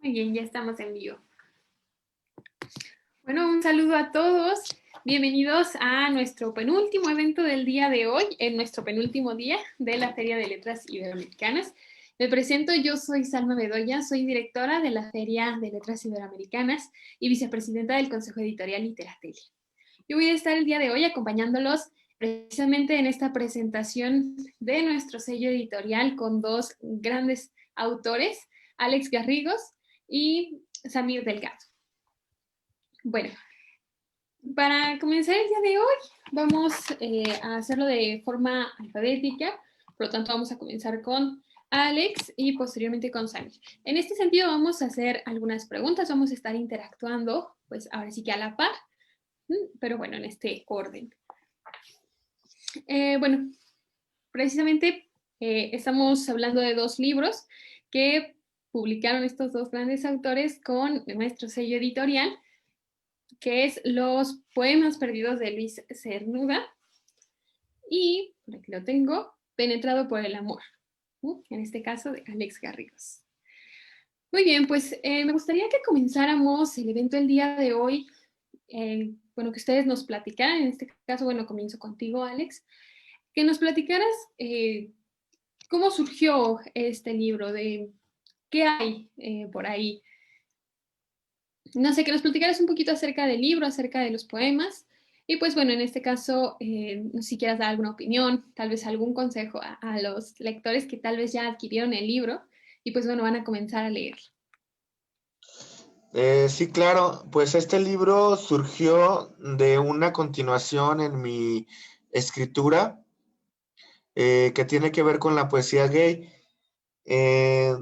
Muy bien, ya estamos en vivo. Bueno, un saludo a todos. Bienvenidos a nuestro penúltimo evento del día de hoy, en nuestro penúltimo día de la Feria de Letras Iberoamericanas. Me presento, yo soy Salma Bedoya, soy directora de la Feria de Letras Iberoamericanas y vicepresidenta del Consejo Editorial Literatelia. Yo voy a estar el día de hoy acompañándolos precisamente en esta presentación de nuestro sello editorial con dos grandes autores, Alex Garrigos y Samir Delgado. Bueno, para comenzar el día de hoy vamos a hacerlo de forma alfabética, por lo tanto vamos a comenzar con Alex y posteriormente con Samir. En este sentido vamos a hacer algunas preguntas, vamos a estar interactuando, pues ahora sí que a la par, pero bueno, en este orden. Bueno, precisamente estamos hablando de dos libros que publicaron estos dos grandes autores con nuestro sello editorial, que es Los poemas perdidos de Luis Cernuda y, por aquí lo tengo, Penetrado por el amor, en este caso de Alex Garrigos. Muy bien, pues me gustaría que comenzáramos el evento el día de hoy, bueno, que ustedes nos platicaran, en este caso, bueno, comienzo contigo, Alex, que nos platicaras cómo surgió este libro, de qué hay por ahí. No sé, que nos platicaras un poquito acerca del libro, acerca de los poemas. Y pues bueno, en este caso, no sé si quieras dar alguna opinión, tal vez algún consejo a los lectores que tal vez ya adquirieron el libro y pues bueno, van a comenzar a leerlo. Sí, claro, pues este libro surgió de una continuación en mi escritura que tiene que ver con la poesía gay. Eh,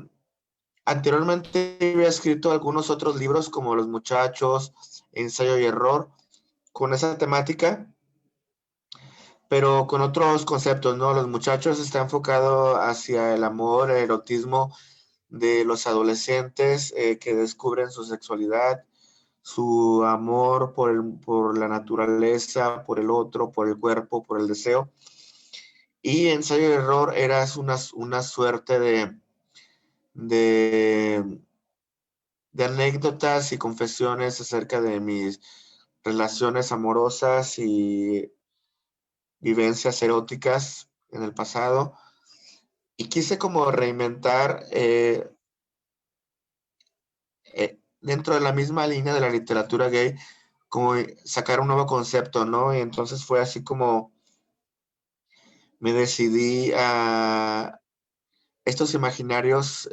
Anteriormente había escrito algunos otros libros como Los Muchachos, Ensayo y Error, con esa temática, pero con otros conceptos, ¿no? Los Muchachos está enfocado hacia el amor, el erotismo de los adolescentes que descubren su sexualidad, su amor por la naturaleza, por el otro, por el cuerpo, por el deseo. Y Ensayo y Error era una suerte de, de anécdotas y confesiones acerca de mis relaciones amorosas y vivencias eróticas en el pasado. Y quise como reinventar dentro de la misma línea de la literatura gay, como sacar un nuevo concepto, ¿no? Y entonces fue así como me decidí a estos imaginarios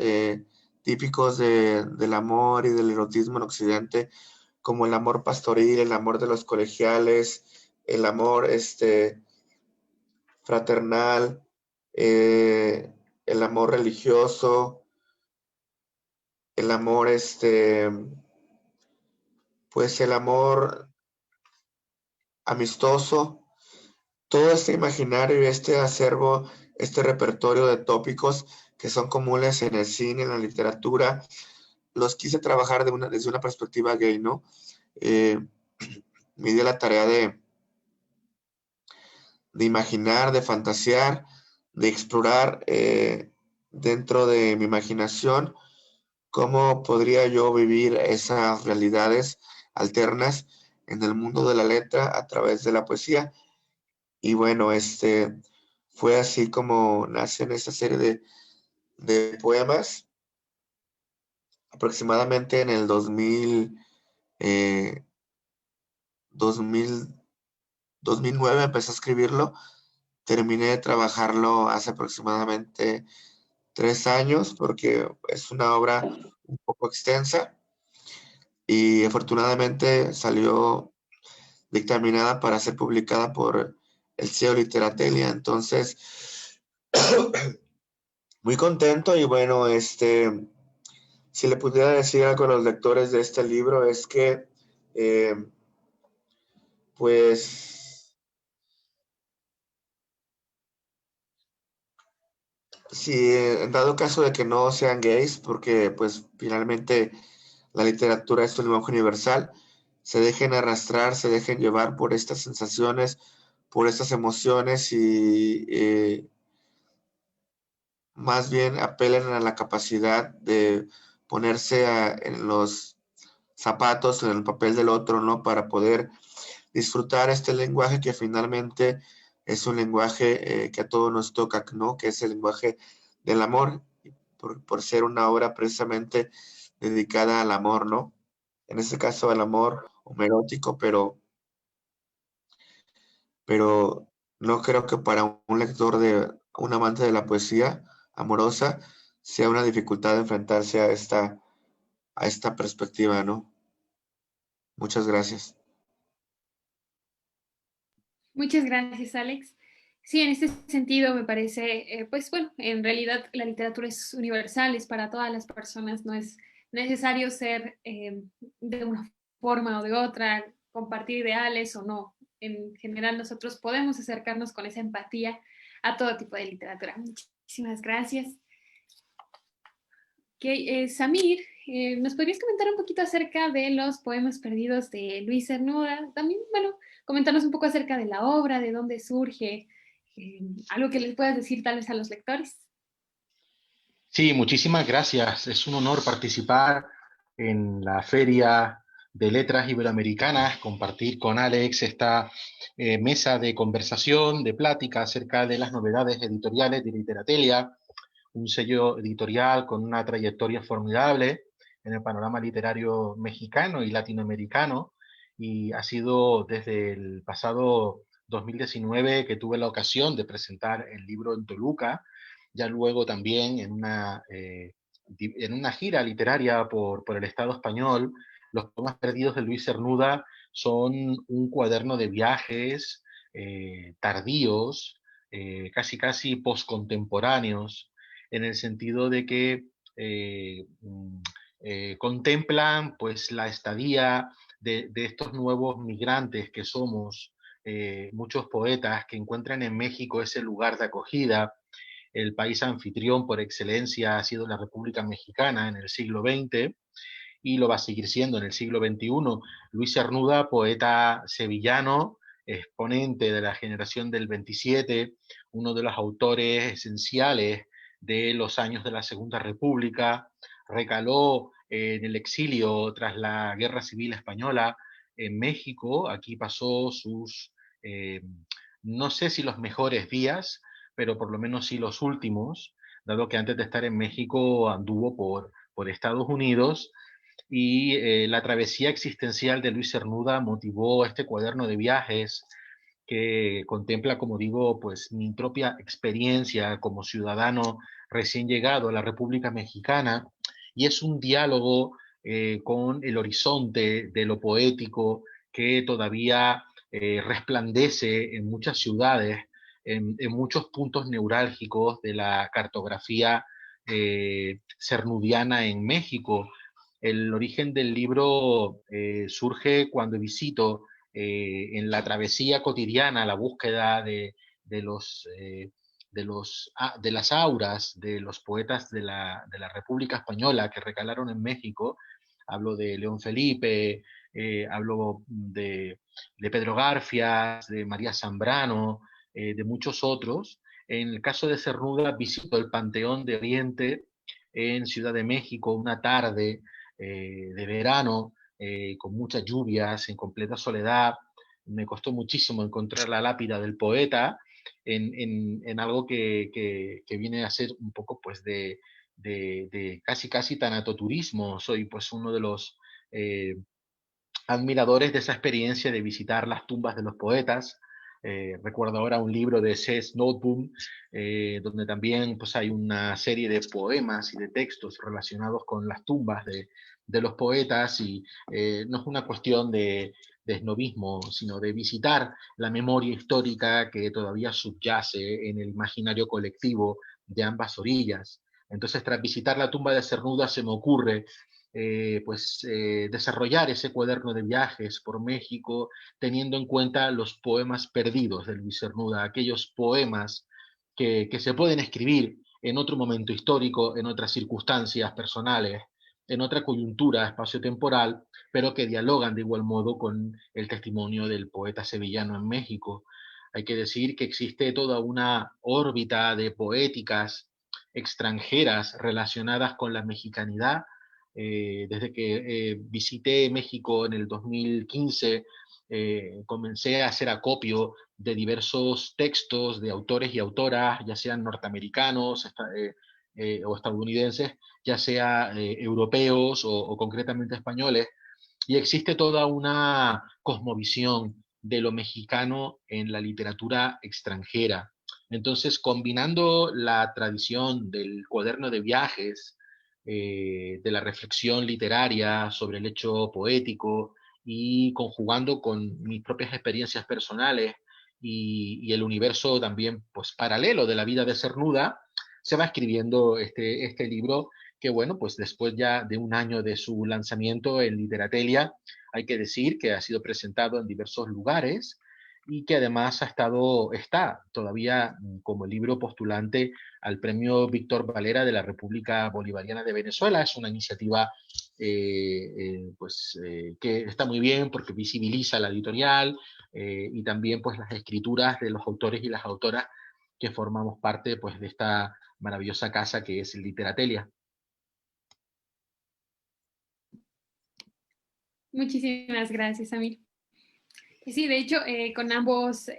típicos del amor y del erotismo en Occidente, como el amor pastoril, el amor de los colegiales, el amor fraternal, el amor religioso, el amor, pues el amor amistoso, todo este imaginario y este acervo, este repertorio de tópicos que son comunes en el cine, en la literatura, los quise trabajar desde una perspectiva gay, ¿no? Me di la tarea de imaginar, de fantasear, de explorar dentro de mi imaginación cómo podría yo vivir esas realidades alternas en el mundo de la letra a través de la poesía. Y bueno, fue así como nacen esta serie de poemas, aproximadamente en el 2000, 2009 empecé a escribirlo, terminé de trabajarlo hace aproximadamente 3 años porque es una obra un poco extensa y afortunadamente salió dictaminada para ser publicada por el sello Literatelia. Entonces, muy contento y bueno, si le pudiera decir algo a los lectores de este libro es que, pues, si en dado caso de que no sean gays, porque pues finalmente la literatura es un lenguaje universal, se dejen arrastrar, se dejen llevar por estas sensaciones, por estas emociones y más bien apelen a la capacidad de ponerse en los zapatos, en el papel del otro, ¿no? Para poder disfrutar este lenguaje que finalmente es un lenguaje que a todos nos toca, ¿no? Que es el lenguaje del amor, por ser una obra precisamente dedicada al amor, ¿no? En este caso al amor homoerótico, pero no creo que para un lector un amante de la poesía amorosa sea una dificultad enfrentarse a esta perspectiva, ¿no? Muchas gracias. Muchas gracias, Alex. Sí, en este sentido me parece, pues bueno, en realidad la literatura es universal, es para todas las personas, no es necesario ser de una forma o de otra, compartir ideales o no. En general nosotros podemos acercarnos con esa empatía a todo tipo de literatura. Muchísimas gracias. Okay, Samir, ¿nos podrías comentar un poquito acerca de los poemas perdidos de Luis Cernuda? También, bueno, comentarnos un poco acerca de la obra, de dónde surge, algo que les puedas decir tal vez a los lectores. Sí, muchísimas gracias. Es un honor participar en la Feria de Letras Iberoamericanas, compartir con Alex esta mesa de conversación, de plática acerca de las novedades editoriales de Literatelia, un sello editorial con una trayectoria formidable en el panorama literario mexicano y latinoamericano, y ha sido desde el pasado 2019 que tuve la ocasión de presentar el libro en Toluca, ya luego también en una gira literaria por el Estado español. Los poemas perdidos de Luis Cernuda son un cuaderno de viajes tardíos, casi casi postcontemporáneos, en el sentido de que eh, contemplan pues la estadía de estos nuevos migrantes que somos, muchos poetas que encuentran en México ese lugar de acogida. El país anfitrión por excelencia ha sido la República Mexicana en el siglo XX y lo va a seguir siendo en el siglo XXI. Luis Cernuda, poeta sevillano, exponente de la generación del 27, uno de los autores esenciales de los años de la Segunda República, recaló en el exilio tras la Guerra Civil Española en México. Aquí pasó sus, eh, no sé si los mejores días, pero por lo menos sí los últimos, dado que antes de estar en México anduvo por Estados Unidos, y la travesía existencial de Luis Cernuda motivó este cuaderno de viajes que contempla, como digo, pues mi propia experiencia como ciudadano recién llegado a la República Mexicana, y es un diálogo con el horizonte de lo poético que todavía resplandece en muchas ciudades, en muchos puntos neurálgicos de la cartografía cernudiana en México. El origen del libro surge cuando visito en la travesía cotidiana, la búsqueda de los, de las auras de los poetas de la República Española que recalaron en México. Hablo de León Felipe, hablo de Pedro Garfias, de María Zambrano, de muchos otros. En el caso de Cernuda, visito el Panteón de Oriente en Ciudad de México una tarde de verano, con muchas lluvias, en completa soledad. Me costó muchísimo encontrar la lápida del poeta en algo que viene a ser un poco pues de casi casi tanatoturismo. Soy pues uno de los admiradores de esa experiencia de visitar las tumbas de los poetas. Recuerdo ahora un libro de C.S. Noteboom, donde también pues, hay una serie de poemas y de textos relacionados con las tumbas de los poetas, y no es una cuestión de esnovismo, sino de visitar la memoria histórica que todavía subyace en el imaginario colectivo de ambas orillas. Entonces, tras visitar la tumba de Cernuda, se me ocurre desarrollar ese cuaderno de viajes por México, teniendo en cuenta los poemas perdidos de Luis Cernuda, aquellos poemas que se pueden escribir en otro momento histórico, en otras circunstancias personales, en otra coyuntura espacio-temporal, pero que dialogan de igual modo con el testimonio del poeta sevillano en México. Hay que decir que existe toda una órbita de poéticas extranjeras relacionadas con la mexicanidad, Desde que visité México en el 2015, comencé a hacer acopio de diversos textos de autores y autoras, ya sean norteamericanos o estadounidenses, ya sea europeos o concretamente españoles, y existe toda una cosmovisión de lo mexicano en la literatura extranjera. Entonces, combinando la tradición del cuaderno de viajes, de la reflexión literaria sobre el hecho poético y conjugando con mis propias experiencias personales y el universo también pues paralelo de la vida de Cernuda, se va escribiendo este libro que bueno, pues después ya de un año de su lanzamiento en Literatelia, hay que decir que ha sido presentado en diversos lugares y que además está todavía como libro postulante al premio Víctor Valera de la República Bolivariana de Venezuela. Es una iniciativa que está muy bien porque visibiliza la editorial y también pues las escrituras de los autores y las autoras que formamos parte pues de esta maravillosa casa que es Literatelia. Muchísimas gracias, Amir. Sí, de hecho, con ambos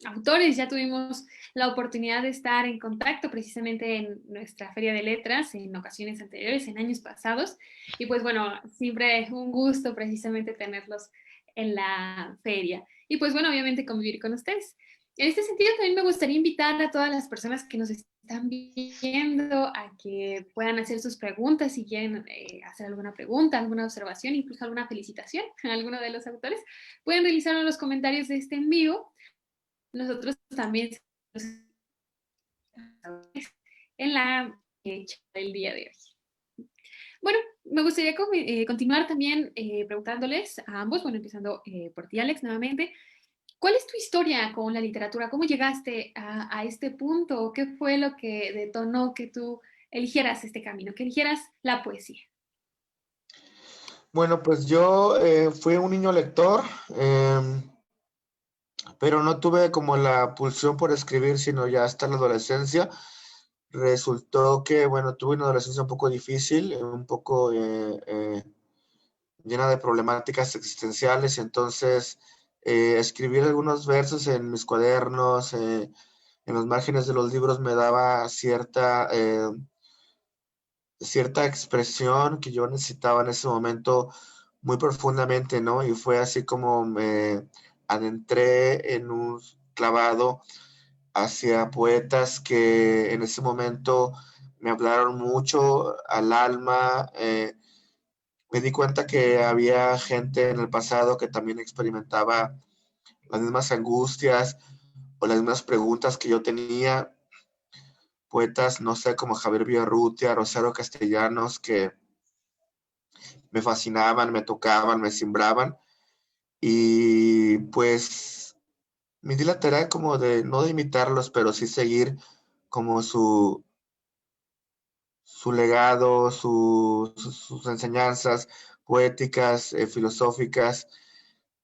autores ya tuvimos la oportunidad de estar en contacto precisamente en nuestra Feria de Letras en ocasiones anteriores, en años pasados. Y pues bueno, siempre un gusto precisamente tenerlos en la feria. Y pues bueno, obviamente convivir con ustedes. En este sentido, también me gustaría invitar a todas las personas que nos están viendo a que puedan hacer sus preguntas si quieren hacer alguna pregunta, alguna observación, incluso alguna felicitación a alguno de los autores. Pueden realizarlo en los comentarios de este en vivo. Nosotros también en la hecha del día de hoy. Bueno, me gustaría continuar también preguntándoles a ambos, bueno, empezando por ti, Alex, nuevamente. ¿Cuál es tu historia con la literatura? ¿Cómo llegaste a este punto? ¿Qué fue lo que detonó que tú eligieras este camino, que eligieras la poesía? Bueno, pues yo fui un niño lector, pero no tuve como la pulsión por escribir, sino ya hasta la adolescencia. Resultó que, bueno, tuve una adolescencia un poco difícil, un poco llena de problemáticas existenciales, entonces escribir algunos versos en mis cuadernos, en los márgenes de los libros me daba cierta expresión que yo necesitaba en ese momento muy profundamente, ¿no? Y fue así como me adentré en un clavado hacia poetas que en ese momento me hablaron mucho al alma. Me di cuenta que había gente en el pasado que también experimentaba las mismas angustias o las mismas preguntas que yo tenía. Poetas, no sé, como Javier Villarrutia, Rosario Castellanos, que me fascinaban, me tocaban, me simbraban. Y pues me di la tarea como de, no de imitarlos, pero sí seguir como su legado, sus enseñanzas poéticas, filosóficas.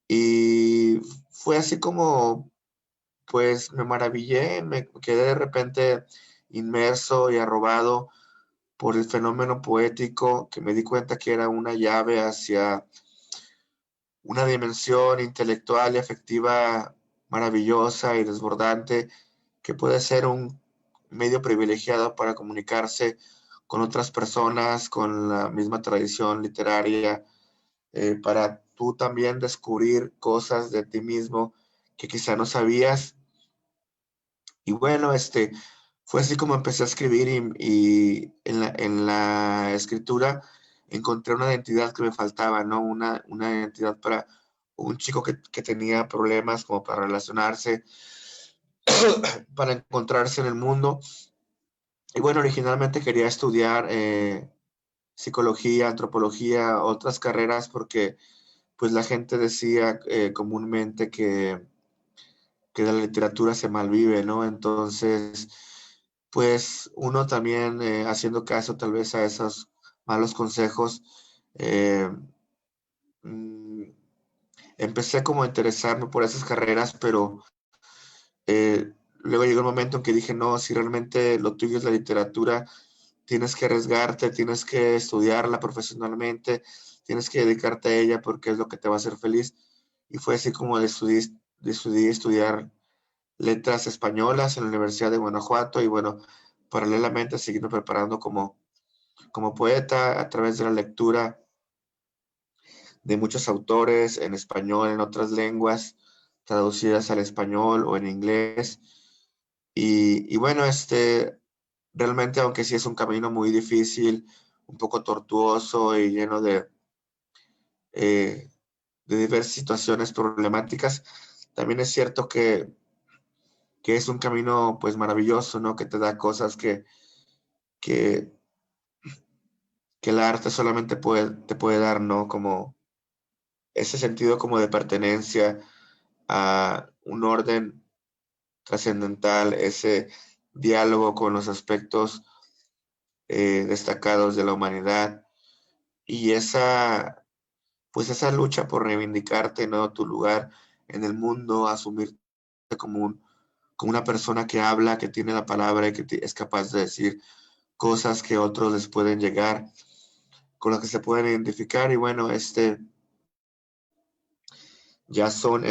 Y fue así como, pues me maravillé, me quedé de repente inmerso y arrobado por el fenómeno poético, que me di cuenta que era una llave hacia una dimensión intelectual y afectiva maravillosa y desbordante, que puede ser un medio privilegiado para comunicarse con otras personas, con la misma tradición literaria, para tú también descubrir cosas de ti mismo que quizá no sabías. Y bueno, fue así como empecé a escribir y en la escritura encontré una identidad que me faltaba, ¿no? Una identidad para un chico que tenía problemas como para relacionarse, para encontrarse en el mundo. Y bueno, originalmente quería estudiar psicología, antropología, otras carreras, porque pues la gente decía comúnmente que la literatura se malvive, ¿no? Entonces, pues uno también haciendo caso tal vez a esos malos consejos, eh, mm, empecé como a interesarme por esas carreras, pero luego llegó el momento en que dije, no, si realmente lo tuyo es la literatura, tienes que arriesgarte, tienes que estudiarla profesionalmente, tienes que dedicarte a ella porque es lo que te va a hacer feliz. Y fue así como decidí estudiar letras españolas en la Universidad de Guanajuato y bueno, paralelamente siguiendo preparando como poeta a través de la lectura de muchos autores en español, en otras lenguas, traducidas al español o en inglés. Y bueno, realmente, aunque sí es un camino muy difícil, un poco tortuoso y lleno eh, de diversas situaciones problemáticas, también es cierto que es un camino pues maravilloso, ¿no? Que te da cosas que, que el arte solamente te puede dar, ¿no? Como ese sentido como de pertenencia a un orden trascendental, ese diálogo con los aspectos destacados de la humanidad y pues esa lucha por reivindicarte, ¿no? Tu lugar en el mundo, asumirte como una persona que habla, que tiene la palabra y que es capaz de decir cosas que otros les pueden llegar, con las que se pueden identificar. Y bueno, ya son,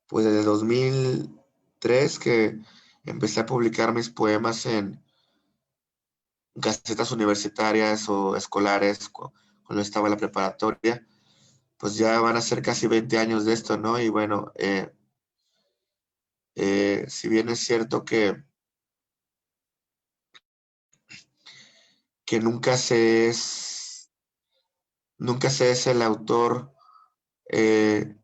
pues desde 2003 que empecé a publicar mis poemas en gacetas universitarias o escolares cuando estaba en la preparatoria. Pues ya van a ser casi 20 años de esto, ¿no? Y bueno, si bien es cierto que nunca se es el autor eh,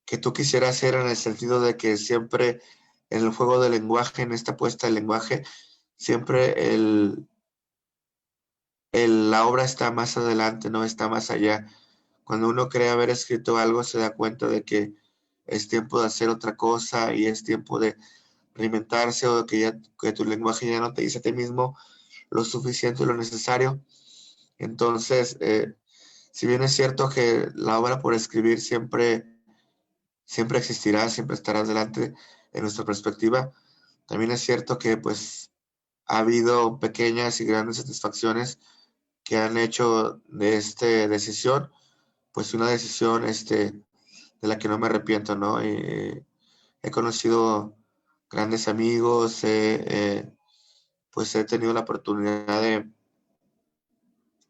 que tú quisieras ser en el sentido de que siempre en el juego del lenguaje, en esta puesta del lenguaje, siempre la obra está más adelante, no está más allá. Cuando uno cree haber escrito algo, se da cuenta de que es tiempo de hacer otra cosa y es tiempo de reinventarse o que tu lenguaje ya no te dice a ti mismo lo suficiente y lo necesario. Entonces, si bien es cierto que la obra por escribir siempre existirá, siempre estará delante en nuestra perspectiva, también es cierto que pues ha habido pequeñas y grandes satisfacciones que han hecho de esta decisión, pues una decisión de la que no me arrepiento, ¿no? He conocido grandes amigos, pues he tenido la oportunidad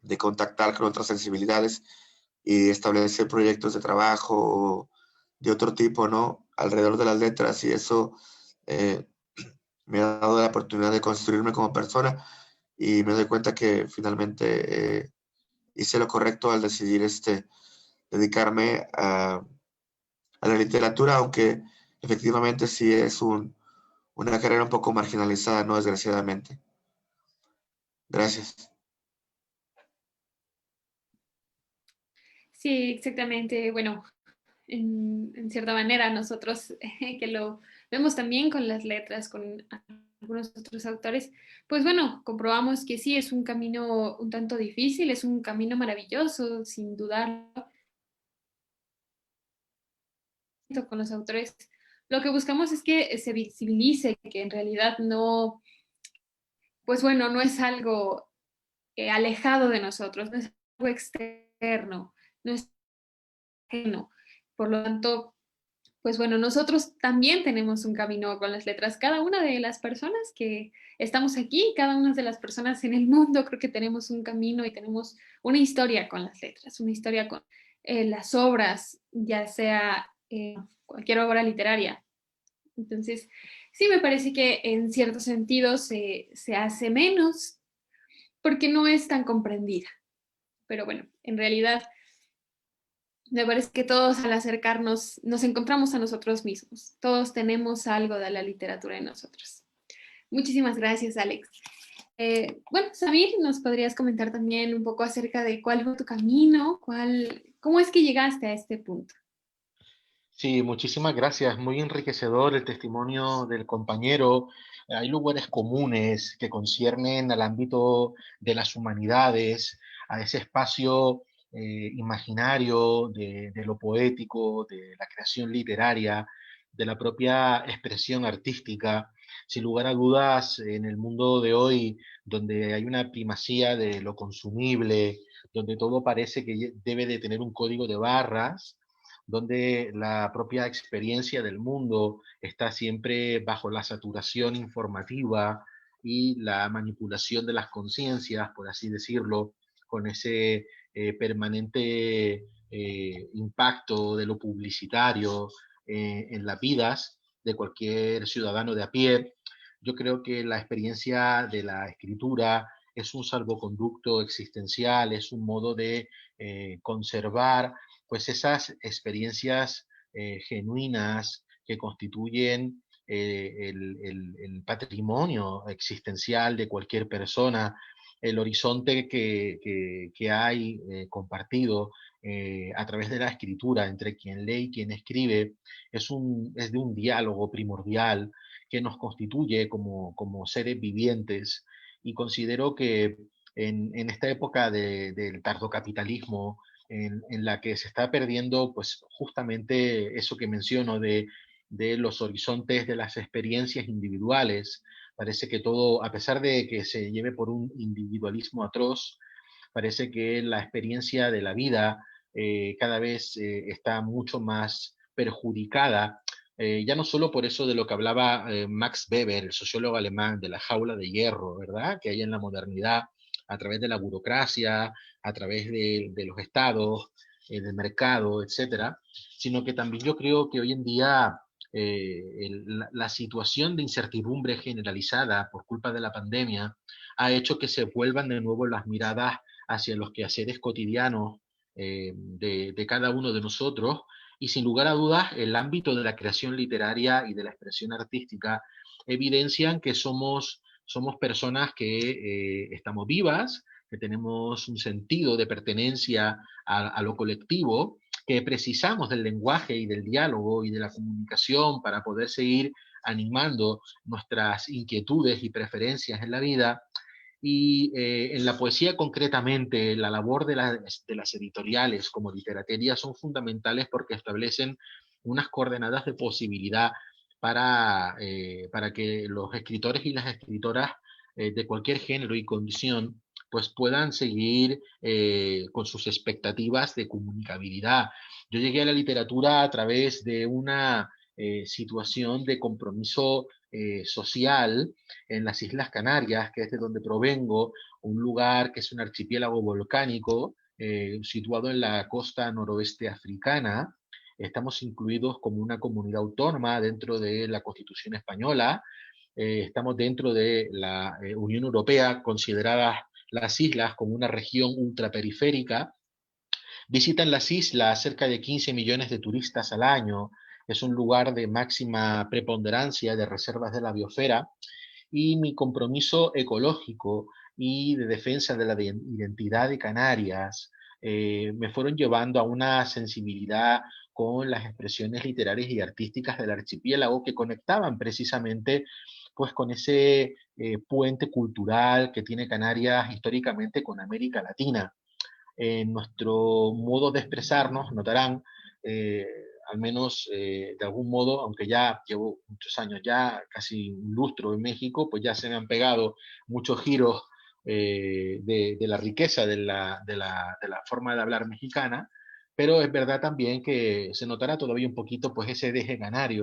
de contactar con otras sensibilidades y establecer proyectos de trabajo de otro tipo, ¿no? Alrededor de las letras y eso eh, me ha dado la oportunidad de construirme como persona y me doy cuenta que finalmente hice lo correcto al decidir dedicarme a la literatura, aunque efectivamente sí es una carrera un poco marginalizada, ¿no? Desgraciadamente. Gracias. Sí, exactamente. Bueno, en cierta manera nosotros que lo vemos también con las letras, con algunos otros autores, pues bueno, comprobamos que sí, es un camino un tanto difícil, es un camino maravilloso, sin dudar, con los autores. Lo que buscamos es que se visibilice, que en realidad no, pues bueno, no es algo alejado de nosotros, no es algo externo, no es ajeno. Por lo tanto, pues bueno, nosotros también tenemos un camino con las letras. Cada una de las personas que estamos aquí, cada una de las personas en el mundo, creo que tenemos un camino y tenemos una historia con las letras, una historia con las obras, ya sea cualquier obra literaria. Entonces, sí me parece que en cierto sentido se hace menos porque no es tan comprendida. Pero bueno, en realidad me parece que todos al acercarnos nos encontramos a nosotros mismos. Todos tenemos algo de la literatura en nosotros. Muchísimas gracias, Alex. Bueno, Samir, ¿nos podrías comentar también un poco acerca de cuál fue tu camino? ¿Cómo es que llegaste a este punto? Sí, muchísimas gracias. Muy enriquecedor el testimonio del compañero. Hay lugares comunes que conciernen al ámbito de las humanidades, a ese espacio imaginario de lo poético, de la creación literaria, de la propia expresión artística. Sin lugar a dudas, en el mundo de hoy, donde hay una primacía de lo consumible, donde todo parece que debe de tener un código de barras, donde la propia experiencia del mundo está siempre bajo la saturación informativa y la manipulación de las conciencias, por así decirlo, con ese permanente impacto de lo publicitario en las vidas de cualquier ciudadano de a pie. Yo creo que la experiencia de la escritura es un salvoconducto existencial, es un modo de conservar pues esas experiencias genuinas que constituyen el patrimonio existencial de cualquier persona, el horizonte que hay compartido a través de la escritura entre quien lee y quien escribe es de un diálogo primordial que nos constituye como seres vivientes, y considero que en esta época del tardocapitalismo, en la que se está perdiendo pues justamente eso que menciono de los horizontes de las experiencias individuales. Parece que todo, a pesar de que se lleve por un individualismo atroz, parece que la experiencia de la vida cada vez está mucho más perjudicada, ya no solo por eso de lo que hablaba Max Weber, el sociólogo alemán, de la jaula de hierro, ¿verdad? Que hay en la modernidad a través de la burocracia, a través de los estados, del mercado, etcétera, sino que también yo creo que hoy en día la situación de incertidumbre generalizada por culpa de la pandemia ha hecho que se vuelvan de nuevo las miradas hacia los quehaceres cotidianos de cada uno de nosotros, y sin lugar a dudas el ámbito de la creación literaria y de la expresión artística evidencian que somos personas que estamos vivas, que tenemos un sentido de pertenencia a lo colectivo, que precisamos del lenguaje y del diálogo y de la comunicación para poder seguir animando nuestras inquietudes y preferencias en la vida. Y en la poesía concretamente, la labor de las editoriales como literatería son fundamentales porque establecen unas coordenadas de posibilidad para que los escritores y las escritoras de cualquier género y condición pues puedan seguir con sus expectativas de comunicabilidad. Yo llegué a la literatura a través de una situación de compromiso social en las Islas Canarias, que es de donde provengo, un lugar que es un archipiélago volcánico situado en la costa noroeste africana. Estamos incluidos como una comunidad autónoma dentro de la Constitución española. Estamos dentro de la Unión Europea, consideradas las islas como una región ultraperiférica. Visitan las islas cerca de 15 millones de turistas al año. Es un lugar de máxima preponderancia de reservas de la biosfera, y mi compromiso ecológico y de defensa de la identidad de Canarias me fueron llevando a una sensibilidad con las expresiones literarias y artísticas del archipiélago que conectaban precisamente pues con ese puente cultural que tiene Canarias históricamente con América Latina. En nuestro modo de expresarnos, notarán, eh, al menos de algún modo, aunque ya llevo muchos años, ya casi un lustro en México, pues ya se me han pegado muchos giros de la riqueza de la forma de hablar mexicana, pero es verdad también que se notará todavía un poquito pues ese deje canario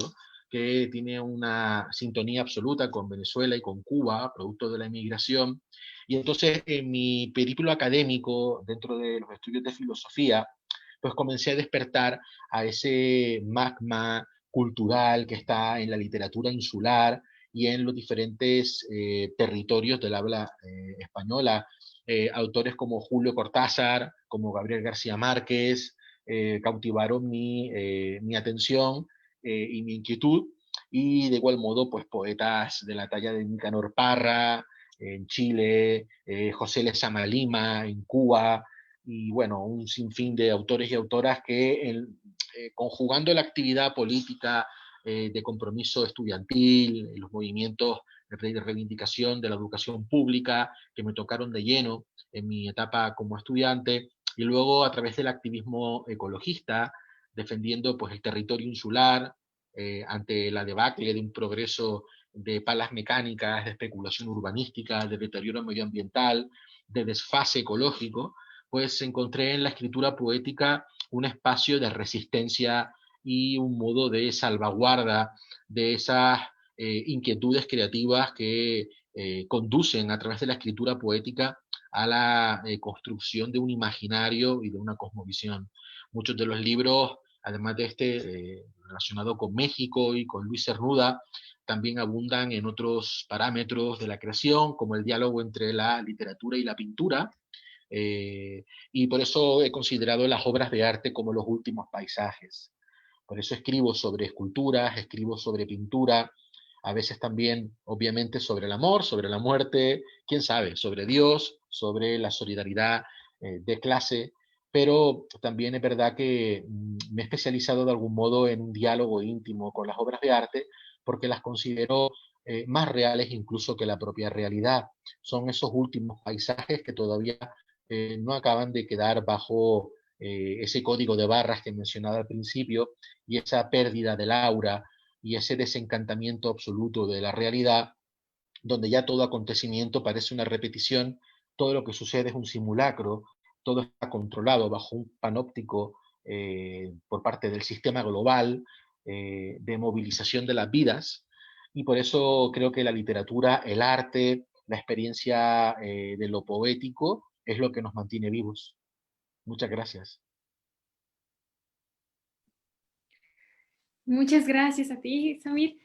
que tiene una sintonía absoluta con Venezuela y con Cuba, producto de la inmigración. Y entonces en mi periplo académico, dentro de los estudios de filosofía, pues comencé a despertar a ese magma cultural que está en la literatura insular y en los diferentes territorios del habla española. Autores como Julio Cortázar, como Gabriel García Márquez, cautivaron mi atención y mi inquietud. Y de igual modo, pues poetas de la talla de Nicanor Parra, en Chile, José Lezama Lima en Cuba, y bueno, un sinfín de autores y autoras que conjugando la actividad política de compromiso estudiantil, los movimientos de reivindicación de la educación pública que me tocaron de lleno en mi etapa como estudiante, y luego a través del activismo ecologista, defendiendo pues el territorio insular ante la debacle de un progreso de palas mecánicas, de especulación urbanística, de deterioro medioambiental, de desfase ecológico, pues encontré en la escritura poética un espacio de resistencia y un modo de salvaguarda de esas inquietudes creativas que conducen a través de la escritura poética a la construcción de un imaginario y de una cosmovisión. Muchos de los libros, además de este relacionado con México y con Luis Cernuda, también abundan en otros parámetros de la creación, como el diálogo entre la literatura y la pintura, y por eso he considerado las obras de arte como los últimos paisajes. Por eso escribo sobre esculturas, escribo sobre pintura, a veces también, obviamente, sobre el amor, sobre la muerte, quién sabe, sobre Dios, sobre la solidaridad de clase, pero también es verdad que me he especializado de algún modo en un diálogo íntimo con las obras de arte porque las considero más reales incluso que la propia realidad. Son esos últimos paisajes que todavía no acaban de quedar bajo ese código de barras que mencionaba al principio y esa pérdida del aura y ese desencantamiento absoluto de la realidad, donde ya todo acontecimiento parece una repetición, todo lo que sucede es un simulacro, todo está controlado bajo un panóptico por parte del sistema global de movilización de las vidas, y por eso creo que la literatura, el arte, la experiencia de lo poético es lo que nos mantiene vivos. Muchas gracias. Muchas gracias a ti, Samir.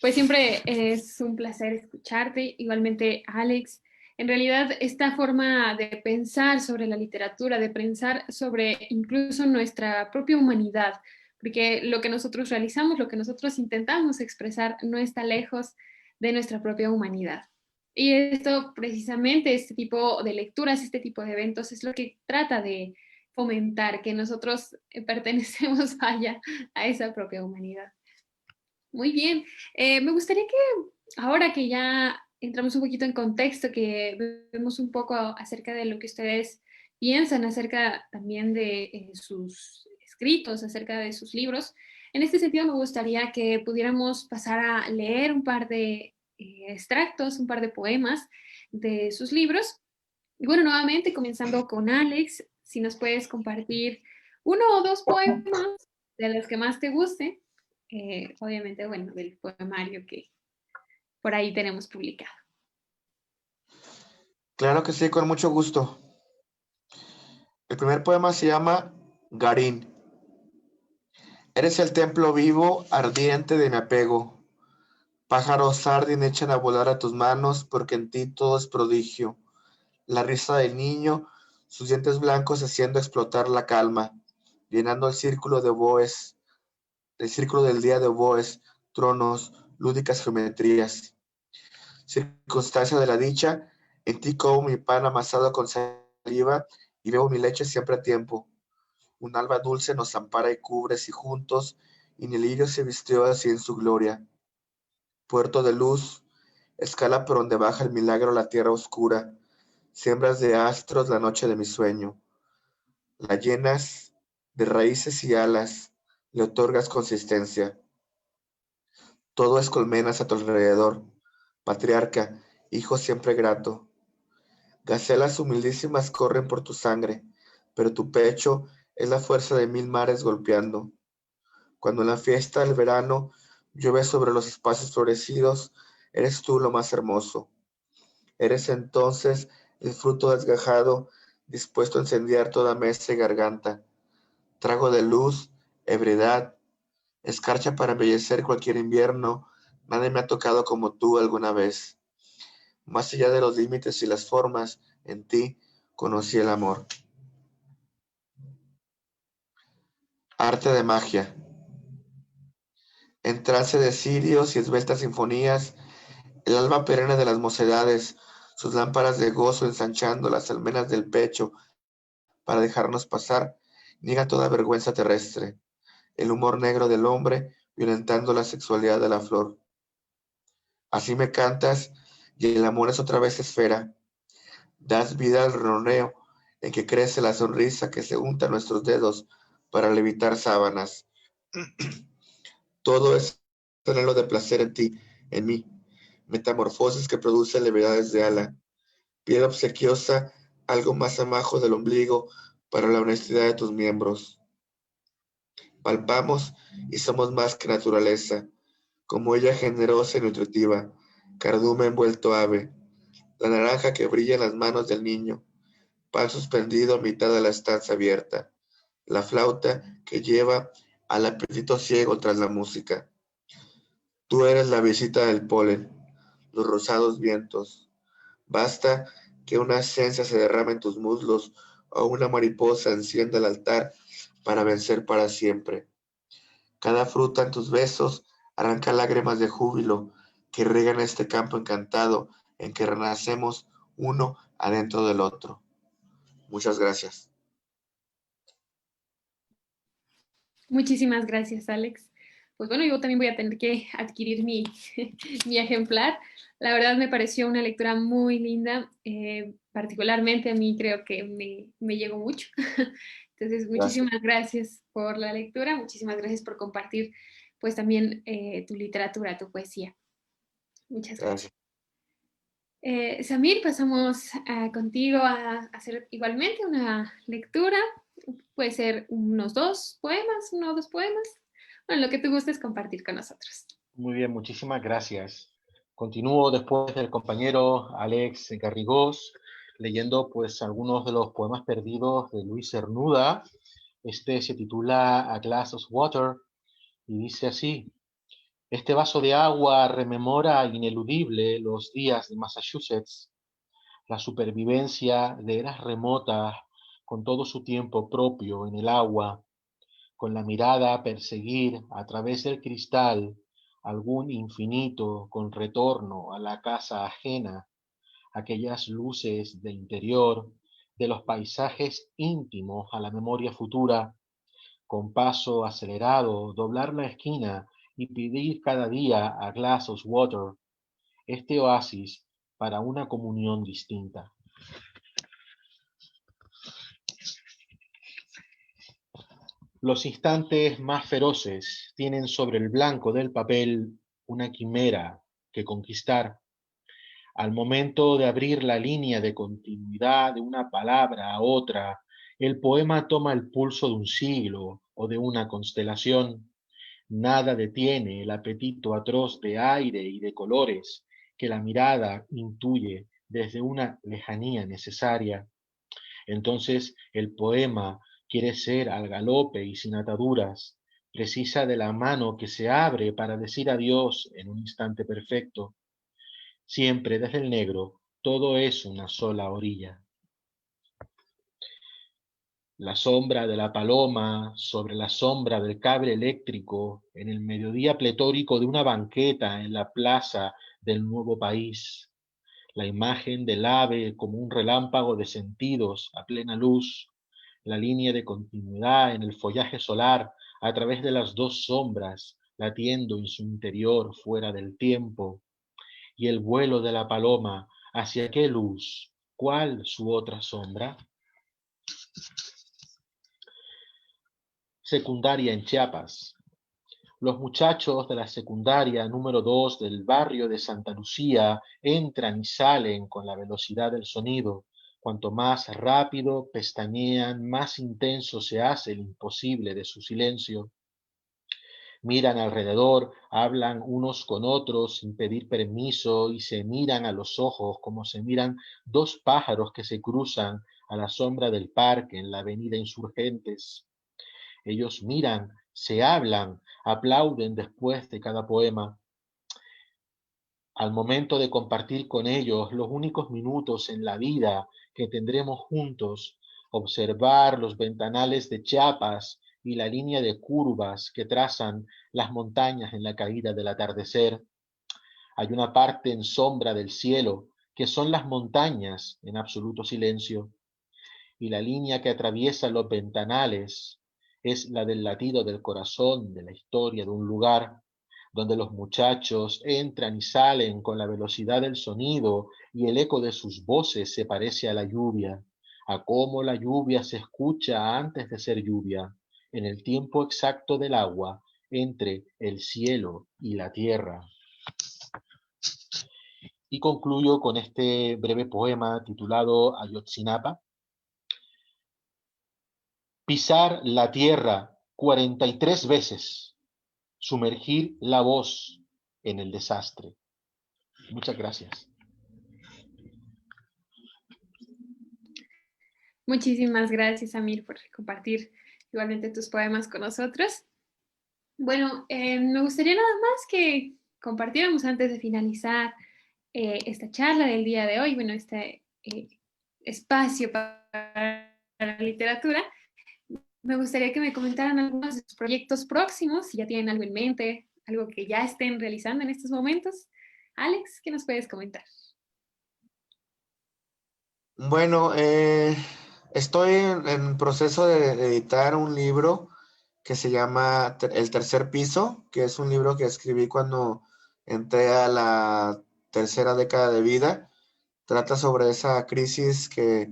Pues siempre es un placer escucharte. Igualmente, Alex. En realidad, esta forma de pensar sobre la literatura, de pensar sobre incluso nuestra propia humanidad, porque lo que nosotros realizamos, lo que nosotros intentamos expresar, no está lejos de nuestra propia humanidad. Y esto, precisamente, este tipo de lecturas, este tipo de eventos, es lo que trata de fomentar, que nosotros pertenecemos, vaya, a esa propia humanidad. Muy bien. Me gustaría que ahora que ya entramos un poquito en contexto, que vemos un poco acerca de lo que ustedes piensan acerca también de sus escritos, acerca de sus libros, en este sentido me gustaría que pudiéramos pasar a leer un par de extractos, un par de poemas de sus libros. Y bueno, nuevamente comenzando con Alex, si nos puedes compartir uno o dos poemas de los que más te guste, obviamente, bueno, del poemario que por ahí tenemos publicado. Claro que sí, con mucho gusto. El primer poema se llama Garín. Eres el templo vivo, ardiente de mi apego. Pájaros arden echan a volar a tus manos, porque en ti todo es prodigio. La risa del niño, sus dientes blancos haciendo explotar la calma, llenando el círculo de oboes, el círculo del día de oboes, tronos, lúdicas geometrías. Circunstancia de la dicha, en ti como mi pan amasado con saliva y bebo mi leche siempre a tiempo. Un alba dulce nos ampara y cubre si juntos, y ni el lirio se vistió así en su gloria. Puerto de luz, escala por donde baja el milagro la tierra oscura, siembras de astros la noche de mi sueño. La llenas de raíces y alas, le otorgas consistencia. Todo es colmenas a tu alrededor. Patriarca, hijo siempre grato. Gacelas humildísimas corren por tu sangre, pero tu pecho es la fuerza de 1000 mares golpeando. Cuando en la fiesta del verano llueve sobre los espacios florecidos, eres tú lo más hermoso. Eres entonces el fruto desgajado, dispuesto a incendiar toda mesa y garganta. Trago de luz, ebriedad, escarcha para embellecer cualquier invierno. Nadie me ha tocado como tú alguna vez. Más allá de los límites y las formas, en ti conocí el amor. Arte de magia. En trance de cirios y esbeltas sinfonías, el alma perenne de las mocedades, sus lámparas de gozo ensanchando las almenas del pecho para dejarnos pasar, niega toda vergüenza terrestre, el humor negro del hombre violentando la sexualidad de la flor. Así me cantas y el amor es otra vez esfera. Das vida al roneo en que crece la sonrisa que se unta a nuestros dedos para levitar sábanas. Todo es anhelo de placer en ti, en mí. metamorfosis que produce levedades de ala, piel obsequiosa, algo más abajo del ombligo para la honestidad de tus miembros. Palpamos y somos más que naturaleza, como ella generosa y nutritiva, cardumen envuelto ave, la naranja que brilla en las manos del niño, pan suspendido a mitad de la estancia abierta, la flauta que lleva al apetito ciego tras la música. Tú eres la visita del polen, los rosados vientos. Basta que una esencia se derrame en tus muslos o una mariposa encienda el altar para vencer para siempre. Cada fruta en tus besos arranca lágrimas de júbilo que riegan este campo encantado en que renacemos uno adentro del otro. Muchas gracias. Muchísimas gracias, Alex. Pues bueno, yo también voy a tener que adquirir mi, mi ejemplar. La verdad me pareció una lectura muy linda, particularmente a mí creo que me llegó mucho. Entonces, Gracias. muchísimas gracias por la lectura, muchísimas gracias por compartir pues también tu literatura, tu poesía. Muchas gracias. Samir, pasamos contigo a hacer igualmente una lectura. Puede ser unos dos poemas, uno o dos poemas. Bueno, lo que tú gustes compartir con nosotros. Muy bien, muchísimas gracias. Continúo después del compañero Alex Garrigós, leyendo pues algunos de los poemas perdidos de Luis Cernuda. Este se titula A Glass of Water y dice así: este vaso de agua rememora ineludible los días de Massachusetts, la supervivencia de eras remotas con todo su tiempo propio en el agua, con la mirada perseguir a través del cristal algún infinito con retorno a la casa ajena, aquellas luces de interior, de los paisajes íntimos a la memoria futura, con paso acelerado, doblar la esquina y pedir cada día a glass of water, este oasis para una comunión distinta. Los instantes más feroces tienen sobre el blanco del papel una quimera que conquistar. Al momento de abrir la línea de continuidad de una palabra a otra, el poema toma el pulso de un siglo o de una constelación. Nada detiene el apetito atroz de aire y de colores que la mirada intuye desde una lejanía necesaria. Entonces el poema quiere ser al galope y sin ataduras, precisa de la mano que se abre para decir adiós en un instante perfecto. Siempre desde el negro, todo es una sola orilla. La sombra de la paloma sobre la sombra del cable eléctrico en el mediodía pletórico de una banqueta en la plaza del nuevo país. La imagen del ave como un relámpago de sentidos a plena luz. La línea de continuidad en el follaje solar a través de las dos sombras latiendo en su interior fuera del tiempo. Y el vuelo de la paloma, ¿hacia qué luz? ¿Cuál su otra sombra? Secundaria en Chiapas. Los muchachos de la secundaria número 2 del barrio de Santa Lucía entran y salen con la velocidad del sonido. Cuanto más rápido pestañean, más intenso se hace el imposible de su silencio. Miran alrededor, hablan unos con otros sin pedir permiso y se miran a los ojos como se miran dos pájaros que se cruzan a la sombra del parque en la avenida Insurgentes. Ellos miran, se hablan, aplauden después de cada poema. Al momento de compartir con ellos los únicos minutos en la vida que tendremos juntos, observar los ventanales de Chiapas y la línea de curvas que trazan las montañas en la caída del atardecer. Hay una parte en sombra del cielo que son las montañas en absoluto silencio, y la línea que atraviesa los ventanales es la del latido del corazón de la historia de un lugar donde los muchachos entran y salen con la velocidad del sonido y el eco de sus voces se parece a la lluvia, a cómo la lluvia se escucha antes de ser lluvia, en el tiempo exacto del agua entre el cielo y la tierra. y concluyo con este breve poema titulado Ayotzinapa. Pisar la tierra 43 veces, sumergir la voz en el desastre. Muchas gracias. Muchísimas gracias, Amir, por compartir igualmente tus poemas con nosotros. Bueno, me gustaría nada más que compartiéramos antes de finalizar esta charla del día de hoy, bueno, este espacio para la literatura. Me gustaría que me comentaran algunos de sus proyectos próximos, si ya tienen algo en mente, algo que ya estén realizando en estos momentos. Alex, ¿qué nos puedes comentar? Bueno, estoy en proceso de editar un libro que se llama El tercer piso, que es un libro que escribí cuando entré a la tercera década de vida. Trata sobre esa crisis que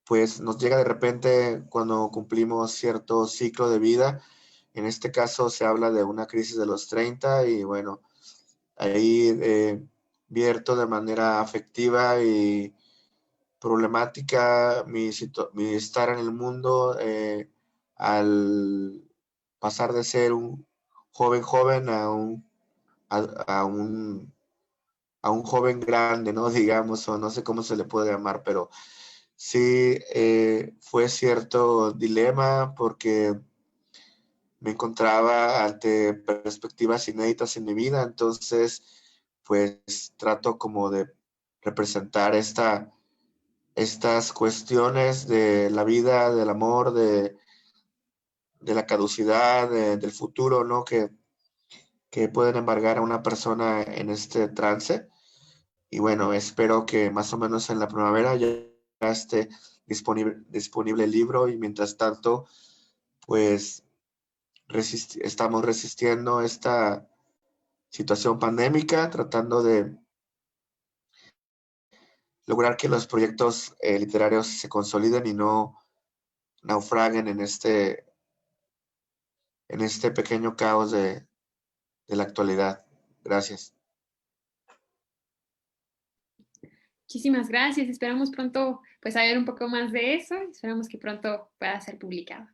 pues nos llega de repente cuando cumplimos cierto ciclo de vida. En este caso se habla de una crisis de los 30 y bueno, ahí vierto de manera afectiva y problemática mi estar en el mundo al pasar de ser un joven a, a un, a un joven grande, ¿no? Digamos, o no sé cómo se le puede llamar, pero sí fue cierto dilema porque me encontraba ante perspectivas inéditas en mi vida, entonces pues trato como de representar estas cuestiones de la vida, del amor, de la caducidad, del futuro, ¿no? Que pueden embargar a una persona en este trance. Y bueno, espero que más o menos en la primavera ya esté disponible el libro y mientras tanto, pues estamos resistiendo esta situación pandémica, tratando de lograr que los proyectos literarios se consoliden y no naufraguen en este pequeño caos de la actualidad. Gracias. Muchísimas gracias. Esperamos pronto pues saber un poco más de eso. Esperamos que pronto pueda ser publicado.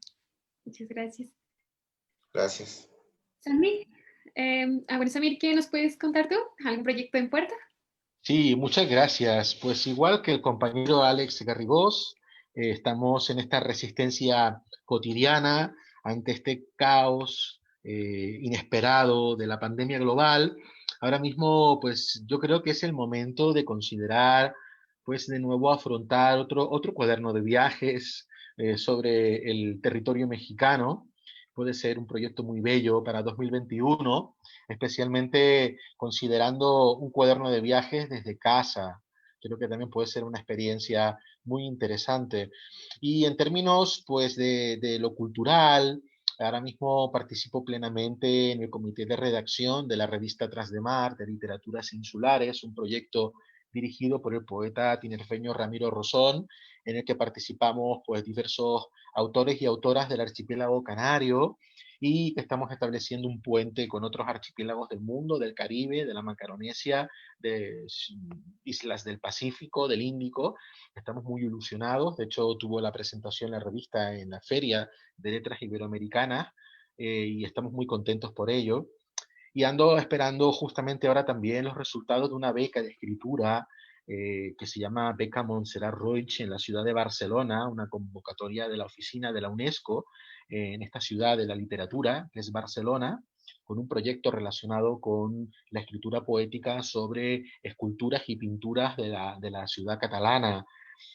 Muchas gracias. Gracias. Samir, bueno, Samir, ¿qué nos puedes contar tú? ¿Algún proyecto en puerta? Sí, muchas gracias. Pues igual que el compañero Alex Garrigós, estamos en esta resistencia cotidiana ante este caos inesperado de la pandemia global. Ahora mismo, pues yo creo que es el momento de considerar, pues de nuevo afrontar otro cuaderno de viajes sobre el territorio mexicano. Puede ser un proyecto muy bello para 2021, especialmente considerando un cuaderno de viajes desde casa. Creo que también puede ser una experiencia muy interesante. Y en términos, pues, de lo cultural, ahora mismo participo plenamente en el comité de redacción de la revista Tras de Mar, de Literaturas Insulares, un proyecto dirigido por el poeta tinerfeño Ramiro Rosón, en el que participamos pues diversos autores y autoras del archipiélago canario, y que estamos estableciendo un puente con otros archipiélagos del mundo, del Caribe, de la Macaronesia, de islas del Pacífico, del Índico. Estamos muy ilusionados. De hecho, tuvo la presentación la revista en la Feria de Letras Iberoamericanas, y estamos muy contentos por ello. Y ando esperando justamente ahora también los resultados de una beca de escritura que se llama Beca Montserrat Roig en la ciudad de Barcelona, una convocatoria de la oficina de la UNESCO en esta ciudad de la literatura, que es Barcelona, con un proyecto relacionado con la escritura poética sobre esculturas y pinturas de la ciudad catalana.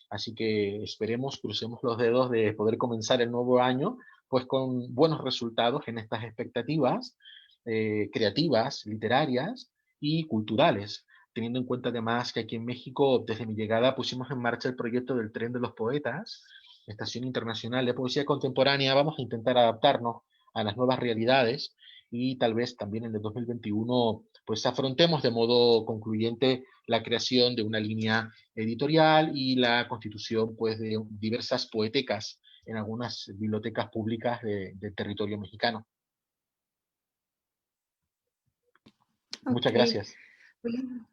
Así que esperemos, crucemos los dedos de poder comenzar el nuevo año pues con buenos resultados en estas expectativas creativas, literarias y culturales, teniendo en cuenta además que aquí en México, desde mi llegada, pusimos en marcha el proyecto del Tren de los Poetas, Estación Internacional de Poesía Contemporánea. Vamos a intentar adaptarnos a las nuevas realidades y tal vez también en el 2021 pues afrontemos de modo concluyente la creación de una línea editorial y la constitución pues de diversas poetecas en algunas bibliotecas públicas del territorio mexicano. Muchas Ok. gracias. Bueno,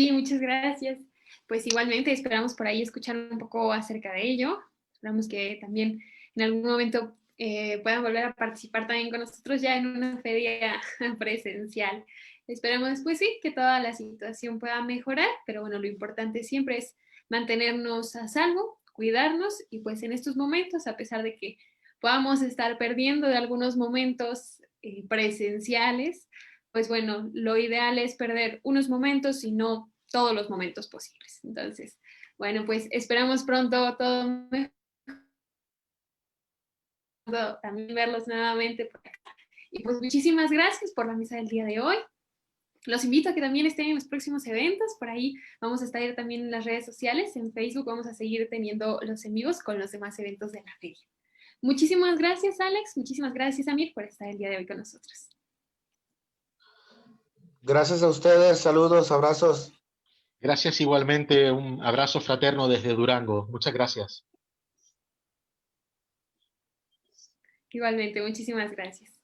Sí, muchas gracias. Pues igualmente esperamos por ahí escuchar un poco acerca de ello. Esperamos que también en algún momento puedan volver a participar también con nosotros ya en una feria presencial. Esperamos, pues sí, que toda la situación pueda mejorar, pero bueno, lo importante siempre es mantenernos a salvo, cuidarnos y pues en estos momentos, a pesar de que podamos estar perdiendo de algunos momentos presenciales, pues bueno, lo ideal es perder unos momentos y no todos los momentos posibles. Entonces, bueno, pues esperamos pronto todo mejor, también verlos nuevamente por acá. Y pues muchísimas gracias por la mesa del día de hoy. Los invito a que también estén en los próximos eventos. Por ahí vamos a estar también en las redes sociales. En Facebook vamos a seguir teniendo los en vivos con los demás eventos de la feria. Muchísimas gracias, Alex. Muchísimas gracias, Amir, por estar el día de hoy con nosotros. Gracias a ustedes, saludos, abrazos. Gracias igualmente, un abrazo fraterno desde Durango. Muchas gracias. Igualmente, muchísimas gracias.